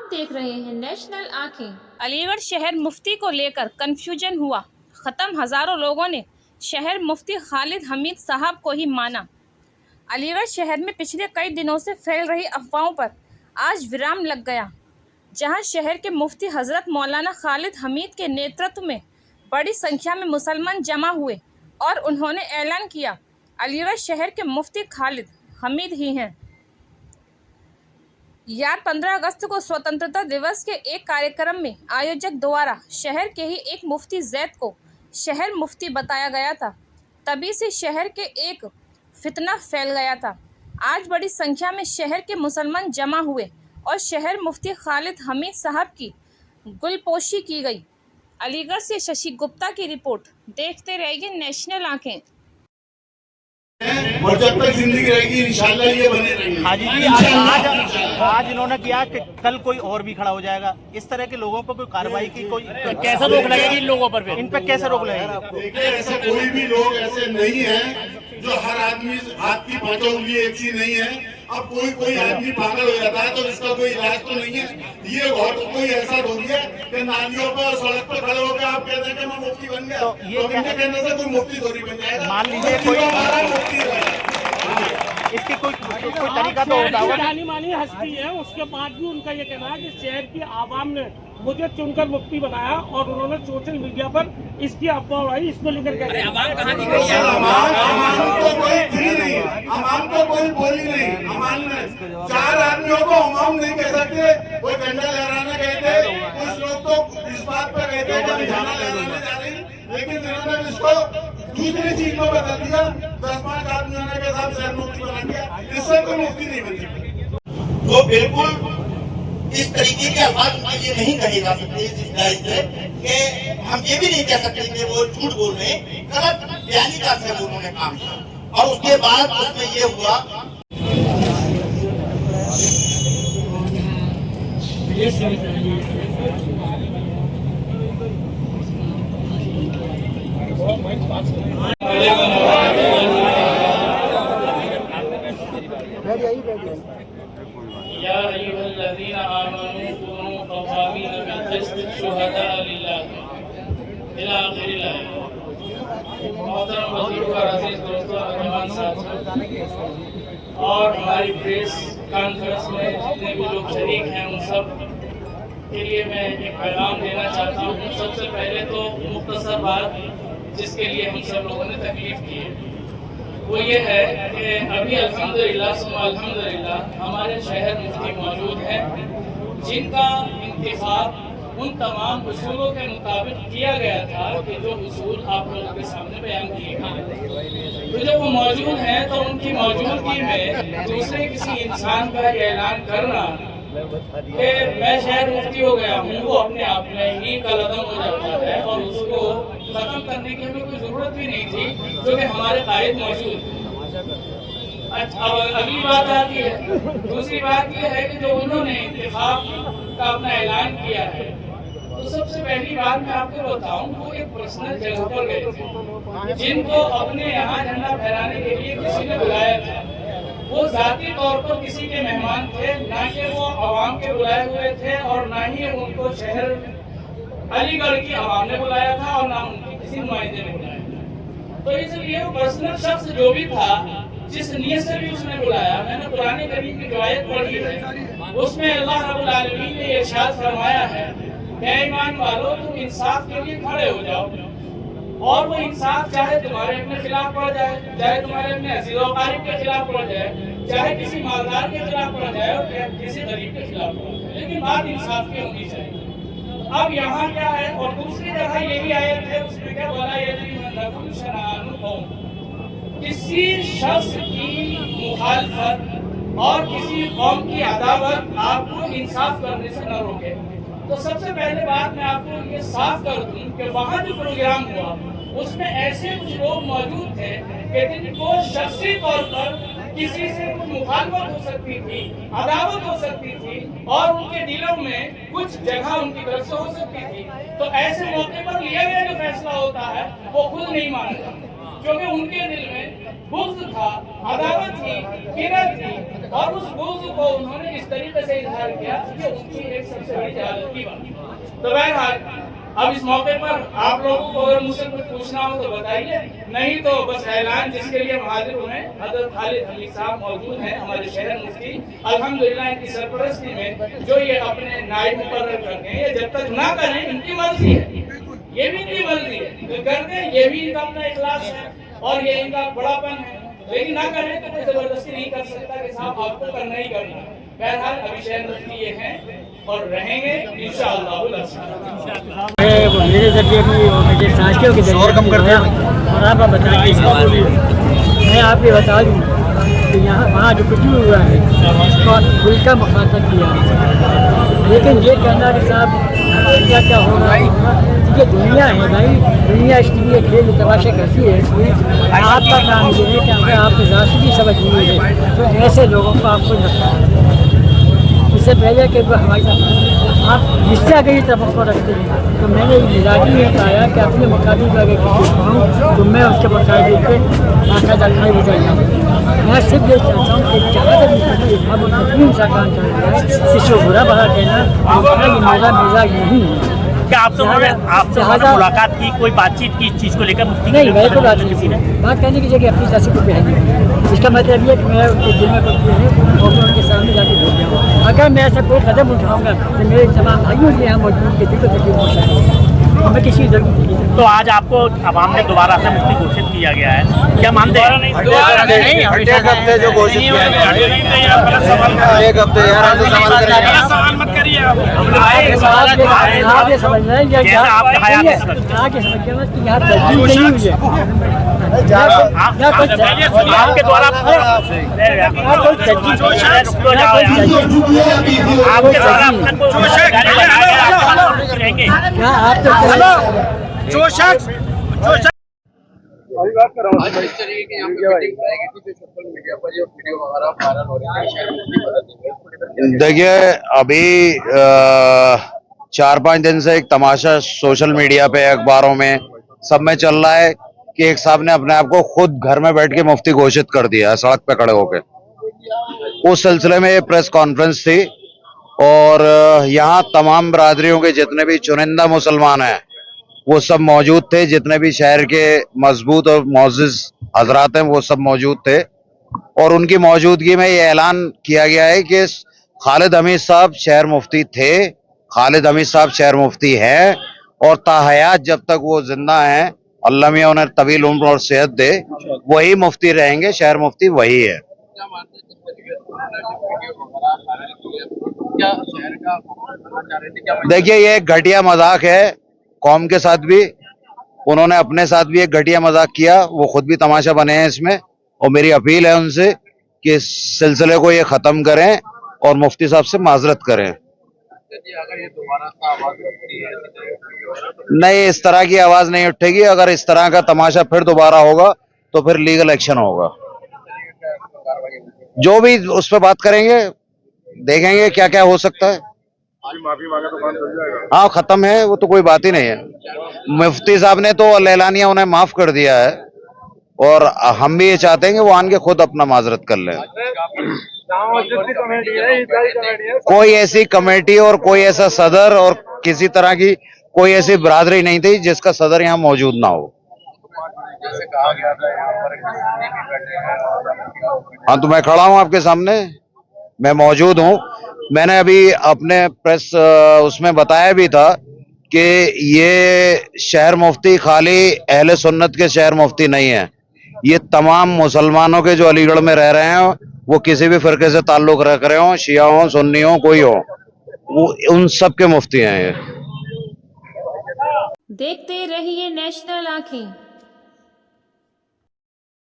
आप देख रहे हैं नेशनल आंखें। अलीगढ़ शहर मुफ्ती को लेकर कंफ्यूजन हुआ ख़त्म, हज़ारों लोगों ने शहर मुफ्ती खालिद हमीद साहब को ही माना। अलीगढ़ शहर में पिछले कई दिनों से फैल रही अफवाहों पर आज विराम लग गया, जहां शहर के मुफ्ती हज़रत मौलाना खालिद हमीद के नेतृत्व में बड़ी संख्या में मुसलमान जमा हुए और उन्होंने ऐलान किया, अलीगढ़ शहर के मुफ्ती खालिद हमीद ही हैं। यार 15 अगस्त को स्वतंत्रता दिवस के एक कार्यक्रम में आयोजक द्वारा शहर के ही एक मुफ्ती जैद को शहर मुफ्ती बताया गया था। तभी से शहर के एक फितना फैल गया था। आज बड़ी संख्या में शहर के मुसलमान जमा हुए और शहर मुफ्ती खालिद हमीद साहब की गुलपोशी की गई। अलीगढ़ से शशि गुप्ता की रिपोर्ट। देखते रहिए नेशनल आंखें। और जब तक जिंदगी रहेगी इंशाल्लाह ये बने रहेंगे। हाजी जी, आज इन्होंने किया कि कल कोई और भी खड़ा हो जाएगा। इस तरह के लोगों पर कोई कार्रवाई की, कोई कैसे रोक लगेगी इन लोगों पर? इन पर कैसे रोक लगेगी? देखिए, ऐसे कोई भी लोग ऐसे नहीं है जो हर आदमी हाथ की पांचों उंगली एक सी नहीं है। अब कोई आदमी पागल हो जाता है तो इसका कोई इलाज तो नहीं है। ये बहुत कोई ऐसा हो गया कि नालियों पर सड़क पर खड़े होकर आप कहते हैं कि मैं मुफ्ती बन गया, तो ये कहने से कोई मुफ्ती थोड़ी बन जाएगा। मान लीजिए कोई हमारा मुफ्ती है, इसकी कोई तरीका तो होता होगा। जानी मानी हस्ती है, उसके बाद भी उनका ये कहना है कि शहर की आवाम ने मुझे चुनकर मुफ्ती बनाया और उन्होंने सोशल मीडिया पर इसकी अफवाह उड़ाई। इसको लेकर के अमान तो कोई थी नहीं, अमान तो कोई बोली नहीं। अमान ने 4 आदमियों को अमाम नहीं कह सकते। कोई झंडा लहराने गए थे, कुछ लोग तो इस बात पर गए थे कि झंडा लहराने जा रही, लेकिन इन्होंने इसको दूसरी चीज में बदल दिया। 10-5 आदमियों ने के साथ शहर मुफ्ती बना दिया। इससे कोई मुफ्ती नहीं बन सकती। तो बिल्कुल इस तरीके के अल्फाज उनके लिए नहीं कहे जा सकते इस इजलास से कि हम ये भी नहीं कह सकते कि वो झूठ बोल रहे हैं। गलत बयानी का से उन्होंने काम किया और उसके बाद उसमें ये हुआ। या अय्युहल्लज़ीना आमनू कुनू क़वामीन बिल-क़िस्ति शुहदाअ लिल्लाह इला आखिरिल आयत। मोहतरम बुजुर्ग और अज़ीज़ दोस्तों, नौजवान साथियों और हमारी प्रेस कॉन्फ्रेंस में जितने भी लोग शरीक हैं उन सब के लिए मैं एक पैगाम देना चाहता हूँ। सबसे पहले तो मुख्तसर बात जिसके लिए हम सब लोगों ने तकलीफ की है वो ये है कि अभी अल्हम्दुलिल्लाह सुम्मा अल्हम्दुलिल्लाह हमारे शहर मुफ्ती मौजूद हैं जिनका इंतखाब उन तमाम उसूलों के मुताबिक किया गया था कि जो उसूल आप लोगों के सामने बयान किए गए। तो जब वो मौजूद हैं तो उनकी मौजूदगी में दूसरे किसी इंसान का ये ऐलान करना कि मैं शहर मुफ्ती हो गया हूँ, वो अपने आप में ही कलअदम हो जाता है और उसको खत्म करने की हमें कोई जरूरत भी नहीं थी क्योंकि हमारे कायद मौजूद। अब अगली बात आती है, दूसरी बात यह है कि जो उन्होंने इंतखाब का अपना ऐलान किया है तो सबसे पहली बात मैं आपको बताऊं, वो एक पर्सनल जगह पर गए थे जिनको अपने यहाँ झंडा फहराने के लिए किसी ने बुलाया था। वो जाती तौर पर किसी के मेहमान थे, ना कि वो आवाम के बुलाए हुए थे और ना ही उनको शहर अलीगढ़ की आवाम ने बुलाया था और ना उनके किसी नुमाइंदे ने बुलाया था। तो इसलिए वो पर्सनल शख्स जो भी था, जिस नीयत से भी उसने बुलाया, मैंने कुरान करीम की जो आयत पढ़ी है उसमें अल्लाह रब्बुल आलमीन ने ये इरशाद फरमाया है, ऐ ईमान वालों तुम इंसाफ के लिए खड़े हो जाओ। और वो इंसाफ चाहे तुम्हारे अपने खिलाफ पड़ जाए, चाहे तुम्हारे अपने अजीज और क़रीब के खिलाफ पड़ जाए, चाहे किसी मालदार के खिलाफ पड़ जाए और किसी गरीब के खिलाफ पड़ जाए, लेकिन बात इंसाफ की होनी चाहिए। अब यहाँ क्या है और दूसरी जगह यही आयत है, उसमें क्या बोला, किसी शख्स की मुखालफत और किसी कौम की अदावत आपको इंसाफ करने से न रोके। तो सबसे पहले बात मैं आपको ये साफ कर दूं कि वहाँ जो प्रोग्राम हुआ उसमें ऐसे कुछ लोग मौजूद थे कि जिनको शख्सी तौर पर किसी से कुछ मुखालफत हो सकती थी, अदावत हो सकती थी और उनके दिलों में कुछ जगह उनकी तरफ से हो सकती थी। तो ऐसे मौके पर लिया गया जो फैसला होता है वो खुद नहीं माना जाता, क्योंकि उनके दिल में बुग़्ज़ था, अदावत थी, किरत थी। اور اس بغض کو انہوں نے اس طریقے سے اظہار کیا کہ ان کی ایک سب سے بڑی جہالت کی بات. تو بہرحال اب اس موقع پر آپ لوگوں کو اگر مجھ سے کچھ پوچھنا ہو تو بتائیے, نہیں تو بس اعلان جس کے لیے ہم حاضر ہوئے ہیں. حضرت خالد حمید صاحب موجود ہیں, ہمارے شہر مفتی, الحمدللہ ان کی سرپرستی میں جو یہ اپنے نائب مقرر کرتے ہیں, یہ جب تک نہ کریں ان کی مرضی ہے, یہ بھی ان کی مرضی ہے, جو کر دیں یہ بھی ان کا اپنا اخلاص ہے اور یہ ان کا بڑا پن ہے, لیکن نہ کریں تو کوئی زبردستی نہیں کر سکتا کہ صاحب آپ کو کرنا ہی کرنا. بہرحال ابھی شہر مفتی یہ ہیں اور رہیں گے انشاءاللہ. میرے ذریعے بھی اور میرے ساتھیوں کے ذریعے کم کرتے ہیں اور آپ بتائیں گے. میں آپ کو بتا دوں کہ یہاں وہاں جو کچھ بھی ہوا ہے اس کو کھل کا مخاطب کیا, لیکن یہ کہنا کہ صاحب کیا کیا ہو رہا ہے, یہ دنیا ہے بھائی, دنیا اس کے لیے کھیل تماشے کرتی ہے. آپ کا کام یہ ہے کہ اگر آپ کو ذات بھی سمجھ نہیں ہے تو ایسے لوگوں کو آپ کو رکھنا ہے. اس سے پہلے کہ وہ ہمارے ساتھ آپ جس سے اگر یہ توقع رکھتے ہیں تو میں نے مزاجی میں کہا کہ اپنے مقابل کو اگر کسی کو ہوں تو میں اس کے مقابلے پہ باقاعدہ کھڑے ہو جاؤں. میں صرف یہ چاہتا ہوں کہ جہاں تک اب تقریب سا کام چل رہا ہے کسی کو برا بھلا کہنا یہ میرا مزاج نہیں ہے. کیا آپ سے ملاقات کی, کوئی بات چیت کی اس چیز کو لے کر مفتی؟ نہیں, میرے کو بات نہیں, بات کرنے کی جگہ اپنی سیاست کو پہنی. اس کا مطلب یہ کہ میں ان کے دل میں کرتی ہوں اور میں ان کے سامنے جا کے بول جاؤں. اگر میں ایسا کوئی قدم اٹھاؤں گا تو میرے تمام بھائیوں کے یہاں موجود کے دل کو تکلیف پہنچائے اور میں کسی ضرورت نہیں. تو آج آپ کو عوام نے دوبارہ سے مفتی گھوشت کیا گیا ہے, کیا مانتے ہیں؟ ایک ہفتے جو گھوشت کیا ایک ہفتے سوال مت کریے آپ یہ سمجھ رہے ہیں کہ آپ یہ سمجھ رہے ہیں کہ یہاں ترجیح نہیں ہوئی ہے. آپ کے دوارا دیکھیے ابھی 4-5 دن سے ایک تماشا سوشل میڈیا پہ, اخباروں میں, سب میں چل رہا ہے کہ ایک صاحب نے اپنے آپ کو خود گھر میں بیٹھ کے مفتی گھوشت کر دیا ہے سڑک پہ کھڑے ہو کے. اس سلسلے میں یہ پریس کانفرنس تھی اور یہاں تمام برادریوں کے جتنے بھی چنندہ مسلمان ہیں وہ سب موجود تھے, جتنے بھی شہر کے مضبوط اور معزز حضرات ہیں وہ سب موجود تھے. اور ان کی موجودگی میں یہ اعلان کیا گیا ہے کہ خالد حمید صاحب شہر مفتی تھے, خالد حمید صاحب شہر مفتی ہیں اور تا حیات جب تک وہ زندہ ہیں اللہ میاں انہیں طویل عمر اور صحت دے, وہی مفتی رہیں گے, شہر مفتی وہی ہے. دیکھیے یہ ایک گھٹیا مذاق ہے قوم کے ساتھ بھی, انہوں نے اپنے ساتھ بھی ایک گھٹیا مذاق کیا, وہ خود بھی تماشا بنے ہیں اس میں, اور میری اپیل ہے ان سے کہ اس سلسلے کو یہ ختم کریں اور مفتی صاحب سے معذرت کریں. نہیں, اس طرح کی آواز نہیں اٹھے گی. اگر اس طرح کا تماشا پھر دوبارہ ہوگا تو پھر لیگل ایکشن ہوگا. جو بھی اس پہ بات کریں گے, دیکھیں گے کیا کیا ہو سکتا ہے. ہاں ختم ہے, وہ تو کوئی بات ہی نہیں ہے. مفتی صاحب نے تو اعلانیہ انہیں معاف کر دیا ہے اور ہم بھی یہ چاہتے ہیں کہ وہ آن کے خود اپنا معذرت کر لیں. کوئی ایسی کمیٹی اور کوئی ایسا صدر اور کسی طرح کی کوئی ایسی برادری نہیں تھی جس کا صدر یہاں موجود نہ ہو. ہاں تو میں کھڑا ہوں آپ کے سامنے, میں موجود ہوں. میں نے ابھی اپنے پریس اس میں بتایا بھی تھا کہ یہ شہر مفتی خالی اہل سنت کے شہر مفتی نہیں ہے, یہ تمام مسلمانوں کے جو علی گڑھ میں رہ رہے ہیں, وہ کسی بھی فرقے سے تعلق رکھ رہے ہوں, شیعہ ہوں, سنی ہوں, کوئی ہو, وہ ان سب کے مفتی ہیں یہ. دیکھتے رہیے نیشنل آنکھیں.